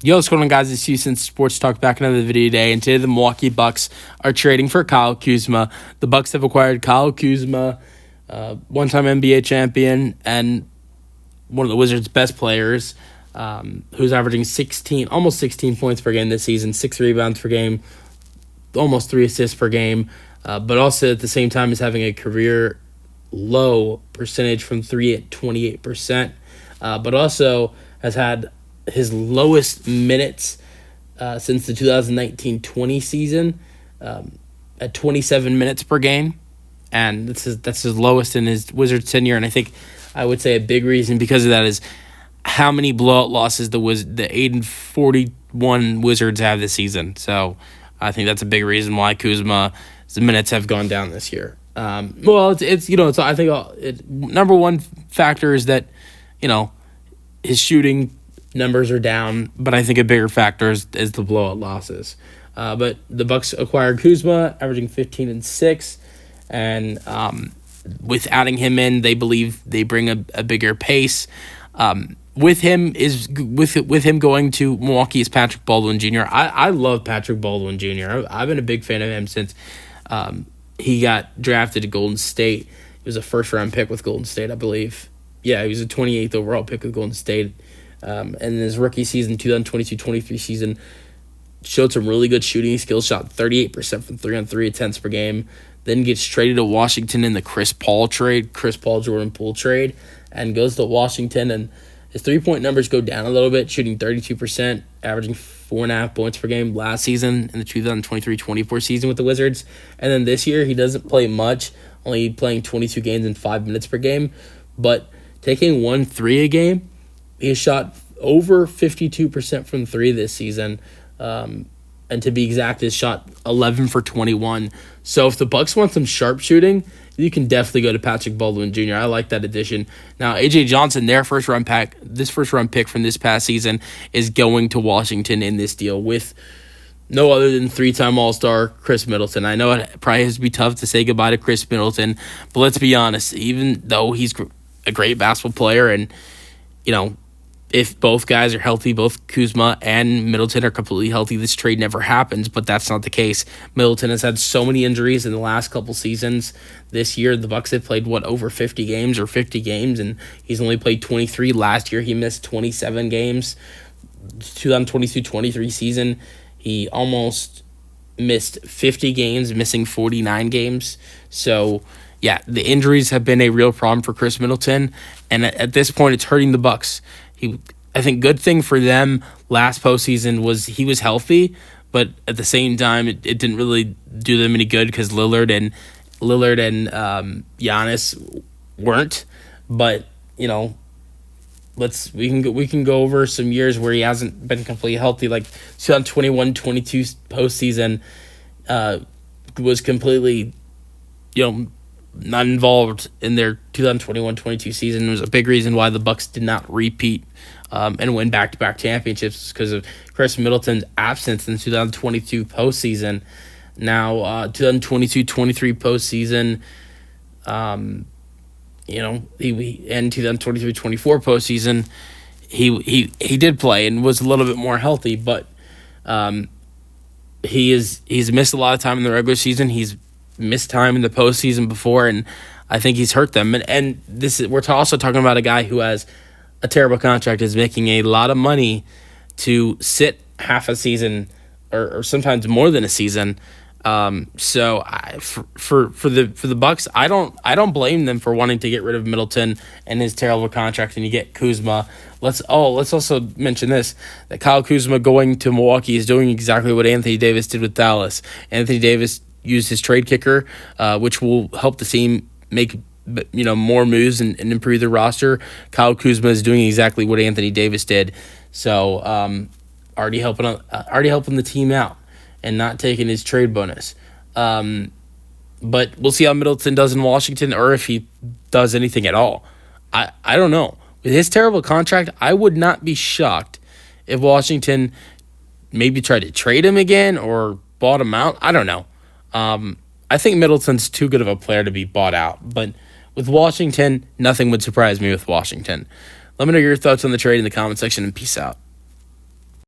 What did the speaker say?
Yo, what's going on, guys? It's Houston Sports Talk back another video today, and today the Milwaukee Bucks are trading for Kyle Kuzma. The Bucks have acquired Kyle Kuzma, one-time NBA champion and one of the Wizards' best players, who's averaging almost 16 points per game this season, 6 rebounds per game, almost 3 assists per game, but also at the same time is having a career low percentage from 3 at 28%, but also has had his lowest minutes since the 2019-20 season at 27 minutes per game, and that's his lowest in his Wizards tenure. And I would say a big reason because of that is how many blowout losses the 8-41 Wizards have this season. So I think that's a big reason why Kuzma's minutes have gone down this year. Number one factor is that his shooting numbers are down, but I think a bigger factor is the blowout losses. But the Bucks acquired Kuzma, averaging 15 and 6, and with adding him in, they believe they bring a bigger pace. With him going to Milwaukee is Patrick Baldwin Jr. I love Patrick Baldwin Jr. I've been a big fan of him since he got drafted to Golden State. He was a first-round pick with Golden State, I believe. Yeah, he was a 28th overall pick with Golden State. And in his rookie season, 2022-23 season, showed some really good shooting skills, shot 38% from 3-on-3 attempts per game, then gets traded to Washington in the Chris Paul Jordan Poole trade, and goes to Washington, and his three-point numbers go down a little bit, shooting 32%, averaging 4.5 points per game last season in the 2023-24 season with the Wizards. And then this year, he doesn't play much, only playing 22 games and 5 minutes per game, but taking 1-3 a game. He shot over 52% from 3 this season, and to be exact, has shot 11 for 21. So if the Bucks want some sharp shooting, you can definitely go to Patrick Baldwin Jr. I like that addition. Now, A.J. Johnson, this first-round pick from this past season, is going to Washington in this deal with no other than 3-time All-Star Chris Middleton. I know it probably has to be tough to say goodbye to Chris Middleton, but let's be honest, even though he's a great basketball player and, if both guys are healthy, both Kuzma and Middleton are completely healthy, this trade never happens, but that's not the case. Middleton has had so many injuries in the last couple seasons. This year, the Bucks have played, over 50 games, and he's only played 23. Last year, he missed 27 games. 2022-23 season, he almost missed 50 games, missing 49 games. So, yeah, the injuries have been a real problem for Chris Middleton, and at this point, it's hurting the Bucks. I think good thing for them last postseason was he was healthy, but at the same time, it didn't really do them any good because Lillard and Giannis weren't. But we can go over some years where he hasn't been completely healthy, like 2021-22 postseason was completely not involved in their 2021-22 season. It was a big reason why the Bucks did not repeat and win back-to-back championships because of Chris Middleton's absence in the 2022 postseason. Now, 2022-23 postseason, he and 2023-24 postseason, he did play and was a little bit more healthy, but he's missed a lot of time in the regular season. He's missed time in the postseason before, and I think he's hurt them. And we're also talking about a guy who has a terrible contract, is making a lot of money to sit half a season or sometimes more than a season. So for the Bucks, I don't blame them for wanting to get rid of Middleton and his terrible contract, and you get Kuzma. Let's also mention this, that Kyle Kuzma going to Milwaukee is doing exactly what Anthony Davis did with Dallas. Anthony Davis used his trade kicker, which will help the team make more moves and improve the roster. Kyle Kuzma is doing exactly what Anthony Davis did, so already helping the team out and not taking his trade bonus. But we'll see how Middleton does in Washington, or if he does anything at all. I don't know. With his terrible contract, I would not be shocked if Washington maybe tried to trade him again or bought him out. I don't know. I think Middleton's too good of a player to be bought out. But with Washington, nothing would surprise me with Washington. Let me know your thoughts on the trade in the comment section, and peace out.